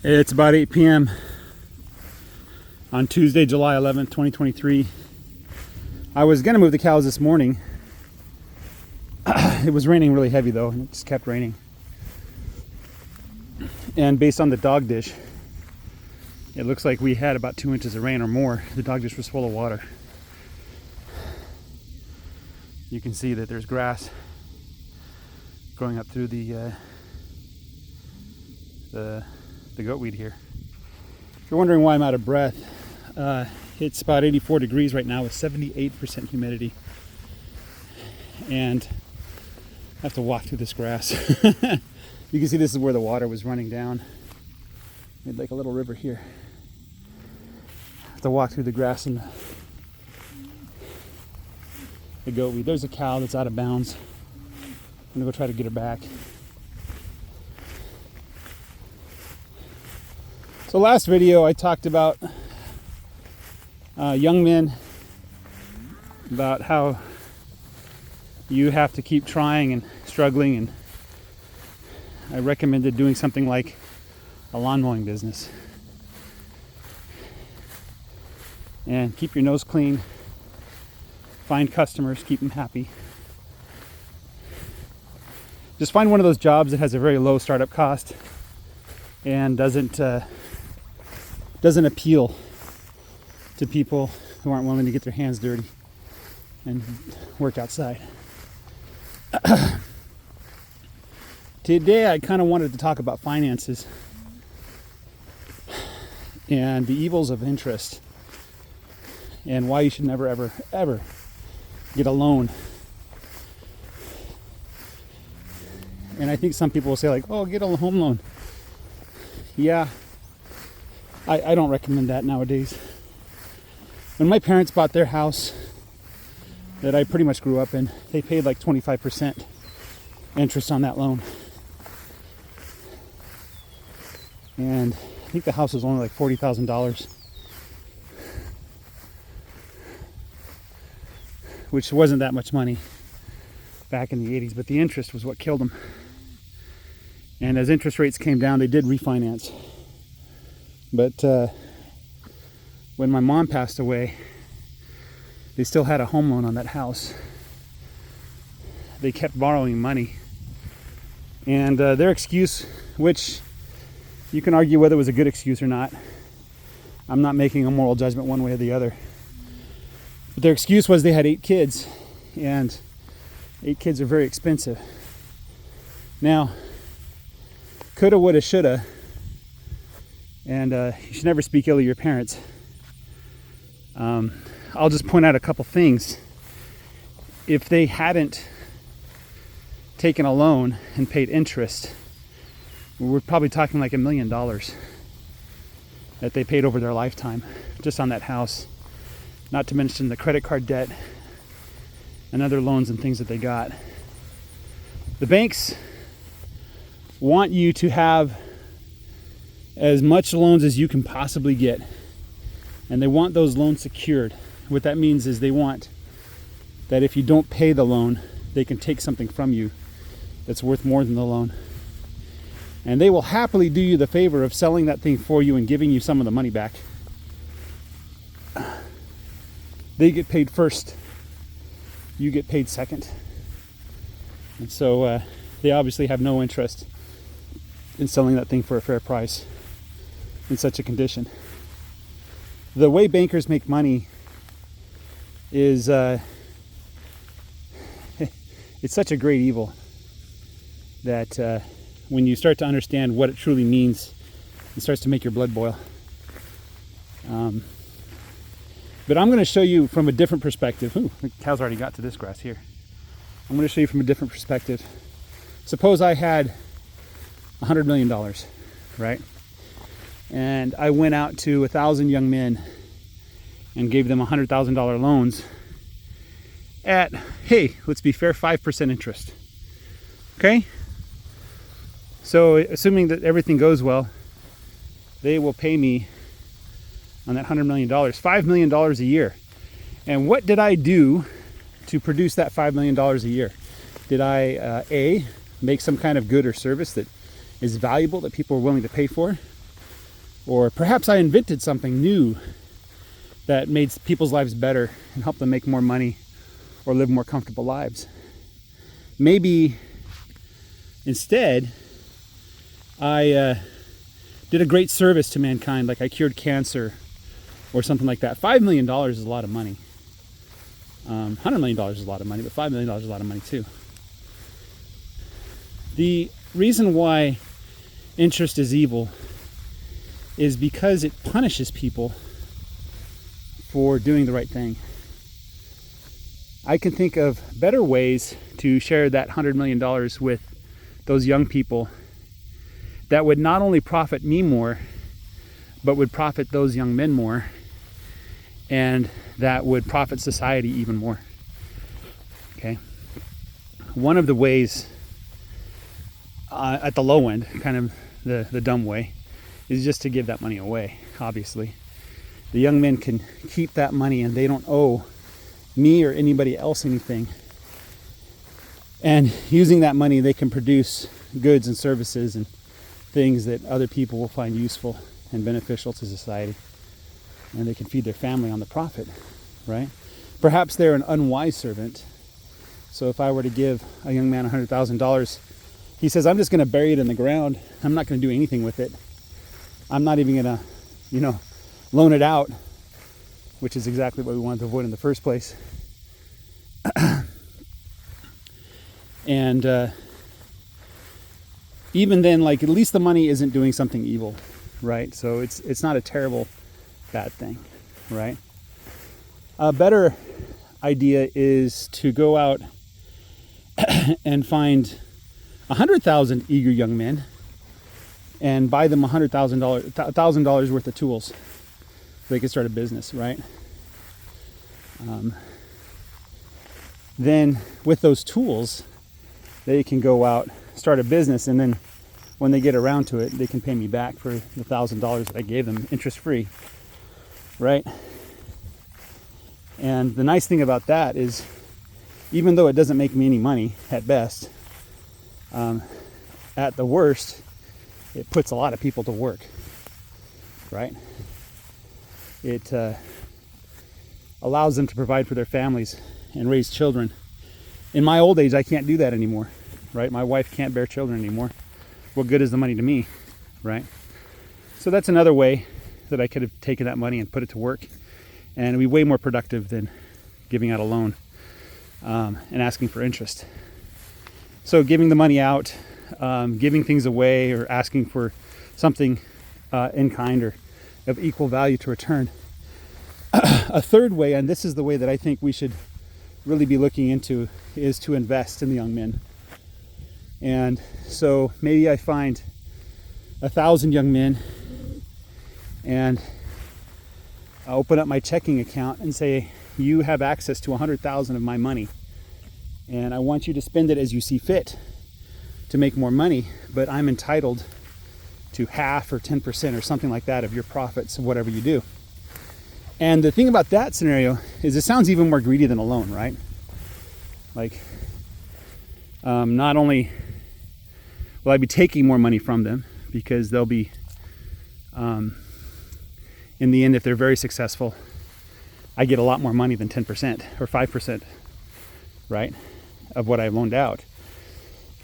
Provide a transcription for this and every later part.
It's about 8 p.m. on Tuesday, July 11th, 2023. I was going to move the cows this morning. It was raining really heavy though, and it just kept raining. And based on the dog dish, it looks like we had about 2 inches of rain or more. The dog dish was full of water. You can see that there's grass growing up through the goat weed here. If you're wondering why I'm out of breath, it's about 84 degrees right now with 78% humidity. And I have to walk through this grass. You can see this is where the water was running down. Made like a little river here. I have to walk through the grass and the goat weed. There's a cow that's out of bounds. I'm gonna go try to get her back. So last video I talked about young men, about how you have to keep trying and struggling, and I recommended doing something like a lawn mowing business. And keep your nose clean, find customers, keep them happy. Just find one of those jobs that has a very low startup cost and doesn't appeal to people who aren't willing to get their hands dirty and work outside. Today I kind of wanted to talk about finances and the evils of interest and why you should never ever get a loan. And I think some people will say like, oh, get a home loan. Yeah, I don't recommend that nowadays. When my parents bought their house that I pretty much grew up in, they paid like 25% interest on that loan. And I think the house was only like $40,000, which wasn't that much money back in the 80s, but the interest was what killed them. And as interest rates came down, they did refinance. But when my mom passed away, they still had a home loan on that house. They kept borrowing money. And their excuse, which you can argue whether it was a good excuse or not, I'm not making a moral judgment one way or the other. But their excuse was they had 8 kids, and 8 kids are very expensive. Now, coulda, woulda, shoulda, and you should never speak ill of your parents. I'll just point out a couple things. If they hadn't taken a loan and paid interest, we're probably talking like $1 million that they paid over their lifetime just on that house, not to mention the credit card debt and other loans and things that they got. The banks want you to have as much loans as you can possibly get, and they want those loans secured. What that means is they want that if you don't pay the loan, they can take something from you that's worth more than the loan. And they will happily do you the favor of selling that thing for you and giving you some of the money back. They get paid first. You get paid second. And so they obviously have no interest in selling that thing for a fair price in such a condition. The way bankers make money is it's such a great evil that when you start to understand what it truly means, it starts to make your blood boil. But I'm going to show you from a different perspective. Ooh, the cows already got to this grass here. I'm going to show you from a different perspective. Suppose I had $100 million, right? And I went out to 1,000 young men and gave them $100,000 loans at, hey, let's be fair, 5% interest. Okay? So assuming that everything goes well, they will pay me on that $100 million, $5 million a year. And what did I do to produce that $5 million a year? Did I, A, make some kind of good or service that is valuable that people are willing to pay for? Or perhaps I invented something new that made people's lives better and helped them make more money or live more comfortable lives. Maybe instead I did a great service to mankind, like I cured cancer or something like that. $5 million is a lot of money. $100 million is a lot of money, but $5 million is a lot of money too. The reason why interest is evil is because it punishes people for doing the right thing. I can think of better ways to share that $100 million with those young people that would not only profit me more, but would profit those young men more, and that would profit society even more. Okay? One of the ways, at the low end, kind of the dumb way, is just to give that money away, obviously. The young men can keep that money and they don't owe me or anybody else anything. And using that money, they can produce goods and services and things that other people will find useful and beneficial to society. And they can feed their family on the profit, right? Perhaps they're an unwise servant. So if I were to give a young man $100,000, he says, I'm just going to bury it in the ground. I'm not going to do anything with it. I'm not even going to, loan it out, which is exactly what we wanted to avoid in the first place. And even then, like, at least the money isn't doing something evil, right? So it's not a terrible bad thing, right? A better idea is to go out and find 100,000 eager young men and buy them $1,000 worth of tools so they can start a business, right? Then with those tools, they can go out, start a business, and then when they get around to it, they can pay me back for the $1,000 that I gave them, interest-free, right? And the nice thing about that is, even though it doesn't make me any money at best, at the worst, it puts a lot of people to work, right? It allows them to provide for their families and raise children. In my old age, I can't do that anymore, right? My wife can't bear children anymore. What good is the money to me, right? So that's another way that I could have taken that money and put it to work, and it'd be way more productive than giving out a loan and asking for interest. So giving the money out, giving things away, or asking for something in kind or of equal value to return. A third way, and this is the way that I think we should really be looking into, is to invest in the young men. And so maybe I find 1,000 young men and I open up my checking account and say, you have access to 100,000 of my money, and I want you to spend it as you see fit to make more money, but I'm entitled to half or 10% or something like that of your profits of whatever you do. And the thing about that scenario is it sounds even more greedy than a loan, right? Like, not only will I be taking more money from them, because they'll be, in the end, if they're very successful, I get a lot more money than 10% or 5%, right, of what I loaned out.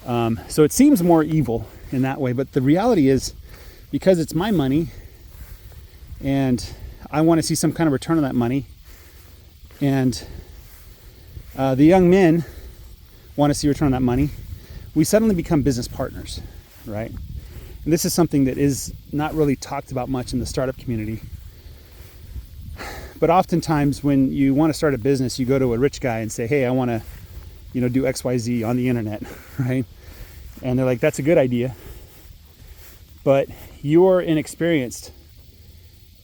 So it seems more evil in that way, but the reality is, because it's my money and I want to see some kind of return on that money, and the young men want to see return on that money, we suddenly become business partners, right? And this is something that is not really talked about much in the startup community. But oftentimes when you want to start a business, you go to a rich guy and say, hey, I want to, do XYZ on the internet, right? And they're like, that's a good idea, but you're inexperienced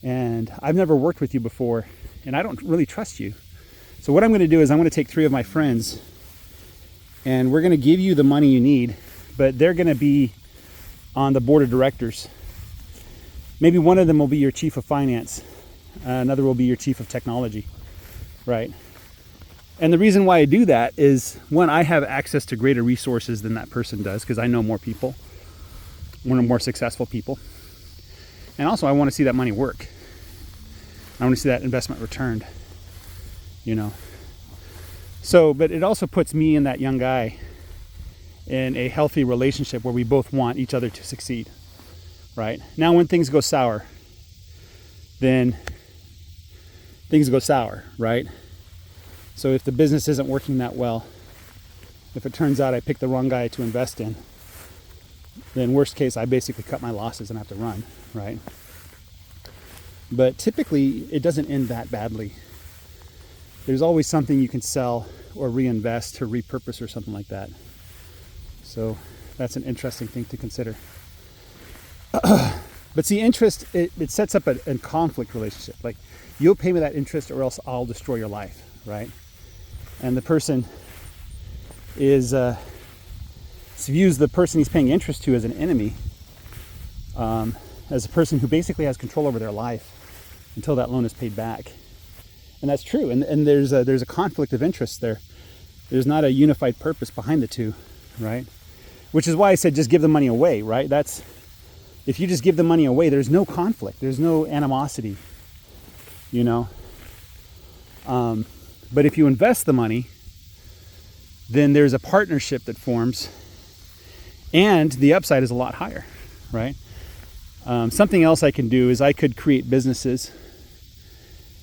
and I've never worked with you before and I don't really trust you. So what I'm going to do is I'm going to take 3 of my friends and we're going to give you the money you need, but they're going to be on the board of directors. Maybe one of them will be your chief of finance. Another will be your chief of technology, right? And the reason why I do that is, one, I have access to greater resources than that person does because I know more people, one of more successful people. And also I want to see that money work. I want to see that investment returned, you know. So, but it also puts me and that young guy in a healthy relationship where we both want each other to succeed, right? Now, when things go sour, then things go sour, right? So if the business isn't working that well, if it turns out I picked the wrong guy to invest in, then worst case, I basically cut my losses and have to run, right? But typically, it doesn't end that badly. There's always something you can sell or reinvest or repurpose or something like that. So that's an interesting thing to consider. But see, interest, it sets up a conflict relationship. Like, you'll pay me that interest or else I'll destroy your life, right? And the person views the person he's paying interest to as an enemy, as a person who basically has control over their life until that loan is paid back. And that's true. And there's a conflict of interest there. There's not a unified purpose behind the two, right? Which is why I said just give the money away, right? If you just give the money away, there's no conflict. There's no animosity, you know? But if you invest the money, then there's a partnership that forms, and the upside is a lot higher, right? Something else I can do is I could create businesses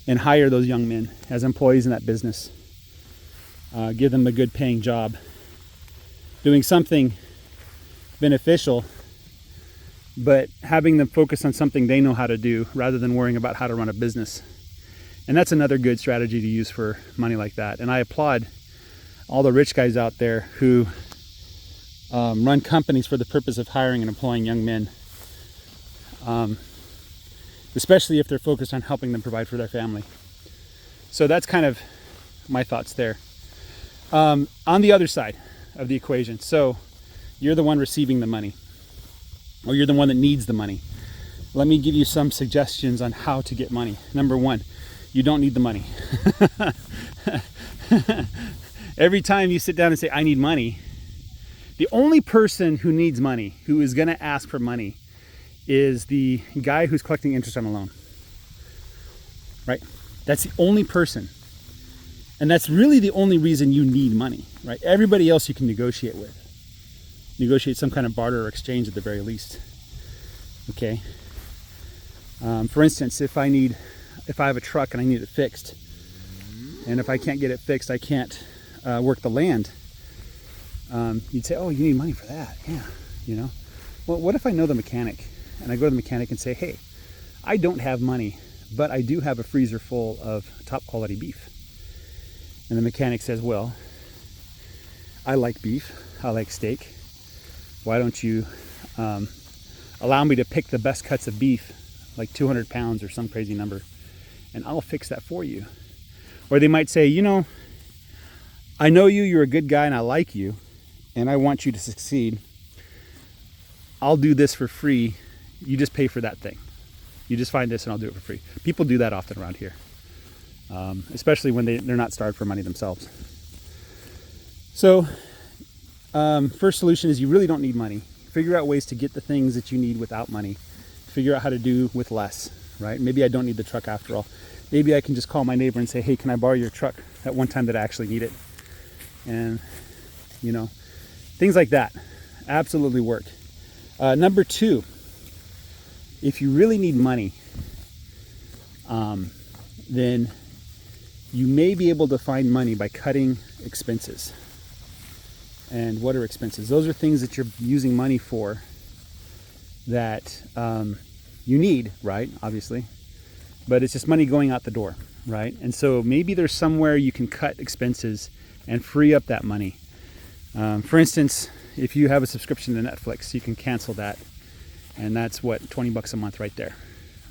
and hire those young men as employees in that business. Give them a good paying job, doing something beneficial, but having them focus on something they know how to do rather than worrying about how to run a business. And that's another good strategy to use for money like that. And I applaud all the rich guys out there who run companies for the purpose of hiring and employing young men, especially if they're focused on helping them provide for their family. So that's kind of my thoughts there. On the other side of the equation, so you're the one receiving the money, or you're the one that needs the money. Let me give you some suggestions on how to get money. Number one, you don't need the money. Every time you sit down and say, I need money, the only person who needs money, who is going to ask for money, is the guy who's collecting interest on a loan, right? That's the only person. And that's really the only reason you need money, right? Everybody else you can negotiate with. Negotiate some kind of barter or exchange at the very least. Okay. For instance, if I have a truck and I need it fixed, and if I can't get it fixed, I can't work the land. You'd say, oh, you need money for that. Yeah, you know. Well, what if I know the mechanic, and I go to the mechanic and say, hey, I don't have money, but I do have a freezer full of top quality beef. And the mechanic says, well, I like beef, I like steak. Why don't you allow me to pick the best cuts of beef, like 200 pounds or some crazy number, and I'll fix that for you. Or they might say, you know, I know you're a good guy and I like you, and I want you to succeed. I'll do this for free. You just pay for that thing. You just find this and I'll do it for free. People do that often around here, especially when they're not starved for money themselves. So first solution is you really don't need money. Figure out ways to get the things that you need without money. Figure out how to do with less, right? Maybe I don't need the truck after all. Maybe I can just call my neighbor and say, hey, can I borrow your truck that one time that I actually need it? And, you know, things like that absolutely work. Number two, if you really need money, then you may be able to find money by cutting expenses. And what are expenses? Those are things that you're using money for that you need, right? Obviously. But it's just money going out the door, right? And so maybe there's somewhere you can cut expenses and free up that money. For instance, if you have a subscription to Netflix, you can cancel that. And that's what, $20 a month right there.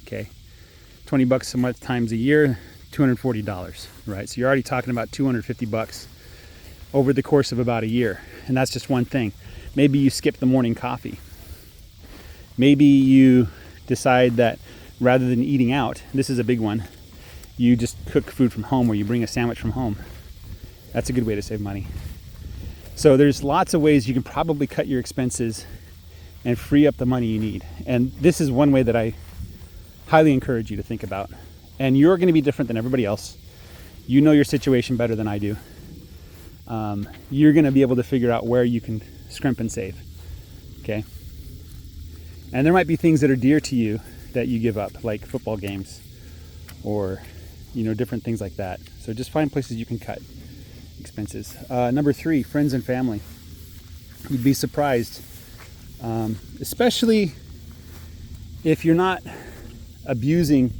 Okay. $20 a month times a year, $240, right? So you're already talking about $250 over the course of about a year. And that's just one thing. Maybe you skip the morning coffee. Maybe you decide that rather than eating out, this is a big one, you just cook food from home, or you bring a sandwich from home. That's a good way to save money. So there's lots of ways you can probably cut your expenses and free up the money you need. And this is one way that I highly encourage you to think about. And you're going to be different than everybody else. You know your situation better than I do. You're going to be able to figure out where you can scrimp and save. Okay? And there might be things that are dear to you that you give up, like football games or, different things like that. So just find places you can cut expenses. Number 3, friends and family. You'd be surprised, especially if you're not abusing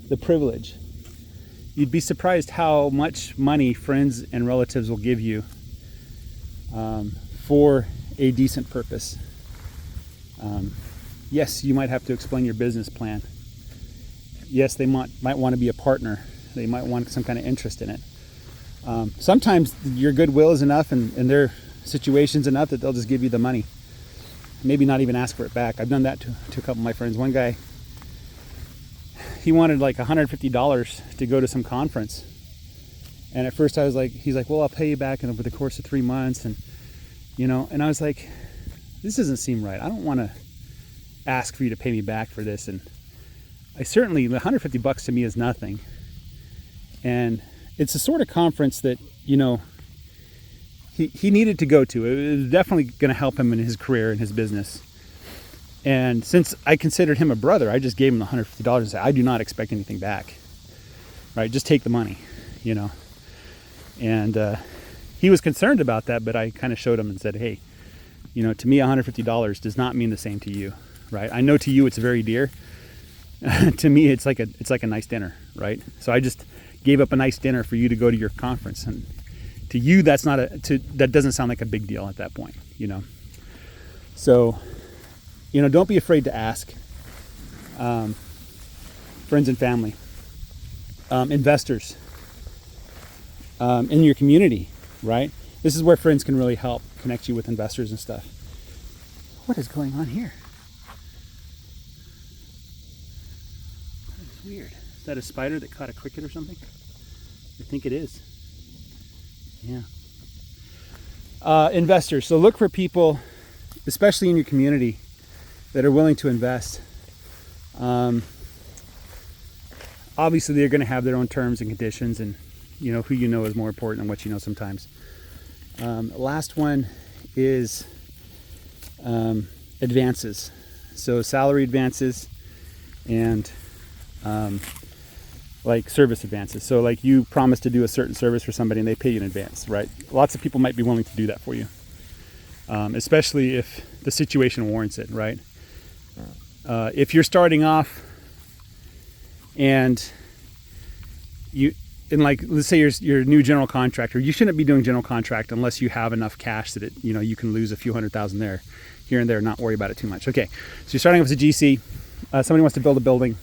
the privilege. You'd be surprised how much money friends and relatives will give you for a decent purpose. Yes, you might have to explain your business plan. Yes, they might want to be a partner. They might want some kind of interest in it. Sometimes your goodwill is enough and their situation's enough that they'll just give you the money. Maybe not even ask for it back. I've done that to a couple of my friends. One guy, he wanted like $150 to go to some conference. And at first I was like, he's like, well, I'll pay you back over the course of 3 months. And I was like, this doesn't seem right. I don't want to ask for you to pay me back for this. And I certainly, $150 to me is nothing. And it's a sort of conference that, he needed to go to. It was definitely going to help him in his career and his business. And since I considered him a brother, I just gave him the $150 and said, I do not expect anything back. Right? Just take the money, And he was concerned about that, but I kind of showed him and said, hey, to me, $150 does not mean the same to you, right? I know to you it's very dear. To me, it's like a nice dinner, right? So I just gave up a nice dinner for you to go to your conference, and to you, that doesn't sound like a big deal at that point, So, don't be afraid to ask. Friends and family, investors, in your community, right? This is where friends can really help connect you with investors and stuff. What is going on here? That is weird. Is that a spider that caught a cricket or something? I think it is. Yeah. Investors. So look for people, especially in your community, that are willing to invest. Obviously, they're going to have their own terms and conditions, and who is more important than what you know sometimes. Last one is advances. So salary advances and like service advances. So like you promise to do a certain service for somebody and they pay you in advance, right? Lots of people might be willing to do that for you, especially if the situation warrants it, right? If you're starting off and let's say you're a new general contractor, you shouldn't be doing general contract unless you have enough cash that you can lose a few $100,000 here and there, not worry about it too much. Okay, so you're starting off as a GC. Somebody wants to build a building,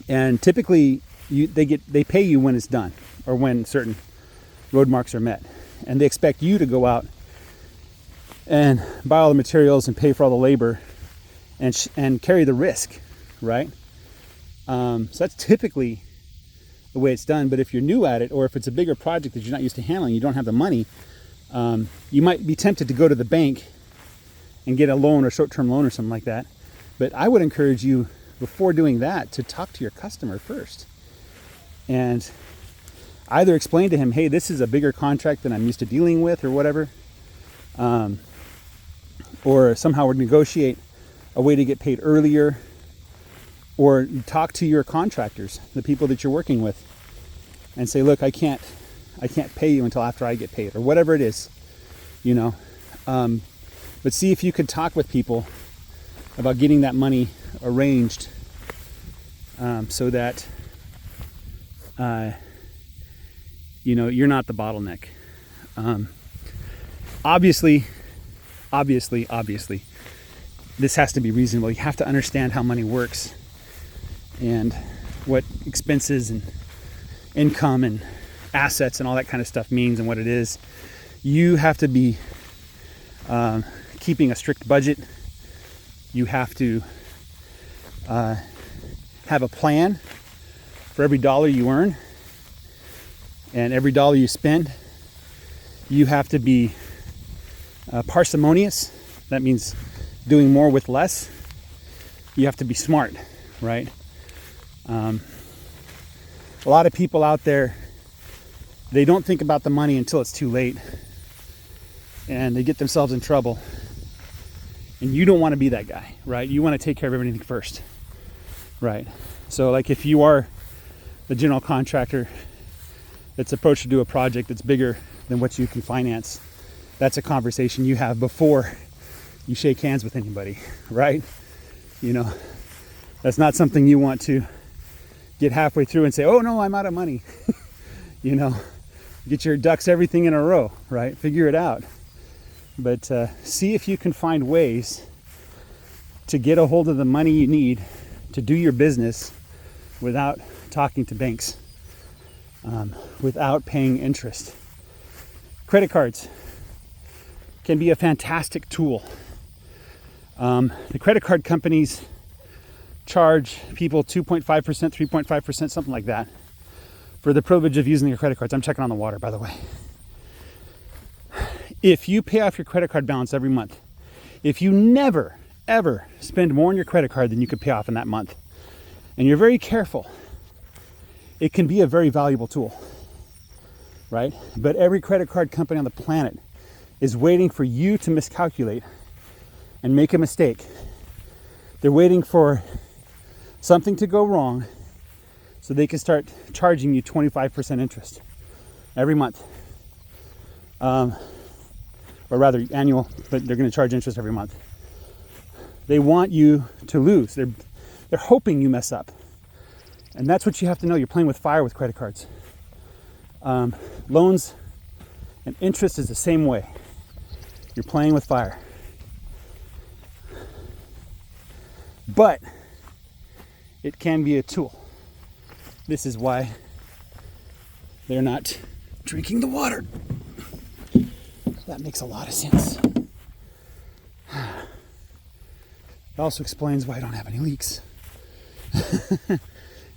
and typically they pay you when it's done or when certain road marks are met, and they expect you to go out and buy all the materials and pay for all the labor and carry the risk, right? So that's typically the way it's done. But if you're new at it, or if it's a bigger project that you're not used to handling, you don't have the money, you might be tempted to go to the bank and get a loan or short-term loan or something like that. But I would encourage you, before doing that, to talk to your customer first and either explain to him, hey, this is a bigger contract than I'm used to dealing with, or whatever, or somehow negotiate a way to get paid earlier, or talk to your contractors, the people that you're working with, and say, look, I can't pay you until after I get paid, or whatever it is, but see if you could talk with people about getting that money arranged, so that you're not the bottleneck. Obviously, this has to be reasonable. You have to understand how money works and what expenses and income and assets and all that kind of stuff means and what it is. You have to be keeping a strict budget. You have to have a plan for every dollar you earn and every dollar you spend. You have to be parsimonious. That means doing more with less. You have to be smart, right? A lot of people out there, they don't think about the money until it's too late, and they get themselves in trouble. And you don't want to be that guy, right? You want to take care of everything first, right? So like if you are the general contractor that's approached to do a project that's bigger than what you can finance, that's a conversation you have before you shake hands with anybody, right? You know, that's not something you want to get halfway through and say, oh no, I'm out of money. You know, get your ducks, everything in a row, right? Figure it out. But see if you can find ways to get a hold of the money you need to do your business without talking to banks, without paying interest. Credit cards can be a fantastic tool. The credit card companies charge people 2.5%, 3.5%, something like that, for the privilege of using their credit cards. I'm checking on the water, by the way. If you pay off your credit card balance every month, if you never, ever spend more on your credit card than you could pay off in that month, and you're very careful, it can be a very valuable tool, right? But every credit card company on the planet is waiting for you to miscalculate and make a mistake. They're waiting for something to go wrong so they can start charging you 25% interest every month. Or rather annual, but they're going to charge interest every month. They want you to lose. They're hoping you mess up. And that's what you have to know. You're playing with fire with credit cards. Loans and interest is the same way. You're playing with fire. But it can be a tool. This is why they're not drinking the water. That makes a lot of sense. It also explains why I don't have any leaks.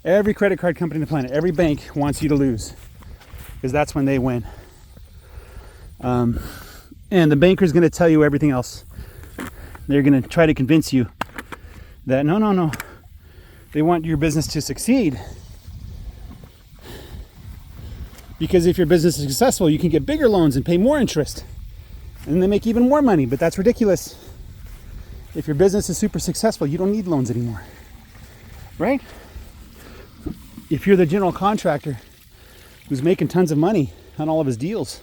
Every credit card company on the planet, every bank wants you to lose, because that's when they win. And the banker's going to tell you everything else. They're going to try to convince you that no. They want your business to succeed. Because if your business is successful, you can get bigger loans and pay more interest. And they make even more money, but that's ridiculous. If your business is super successful, you don't need loans anymore, right? If you're the general contractor who's making tons of money on all of his deals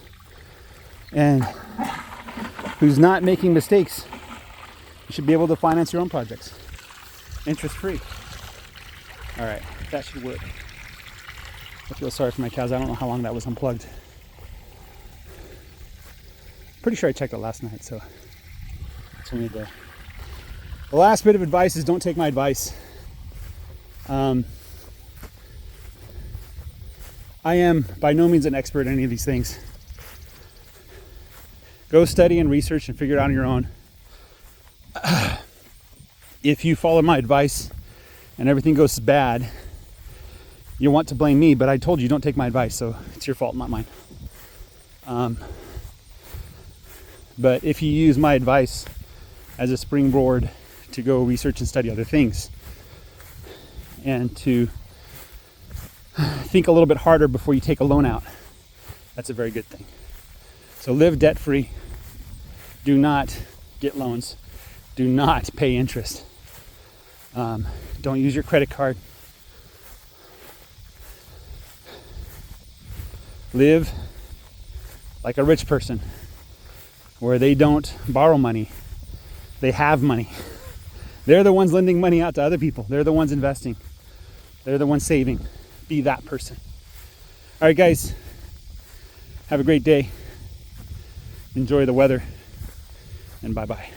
and who's not making mistakes, you should be able to finance your own projects, interest-free. All right, that should work. I feel sorry for my cows. I don't know how long that was unplugged. Pretty sure I checked it last night, so that's only the last bit of advice is don't take my advice. I am by no means an expert in any of these things. Go study and research and figure it out on your own. If you follow my advice and everything goes bad, you want to blame me, but I told you don't take my advice, so it's your fault, not mine. But if you use my advice as a springboard to go research and study other things and to think a little bit harder before you take a loan out, that's a very good thing. So live debt-free. Do not get loans. Do not pay interest. Don't use your credit card. Live like a rich person, where they don't borrow money. They have money. They're the ones lending money out to other people. They're the ones investing. They're the ones saving. Be that person. All right, guys. Have a great day. Enjoy the weather. And bye-bye.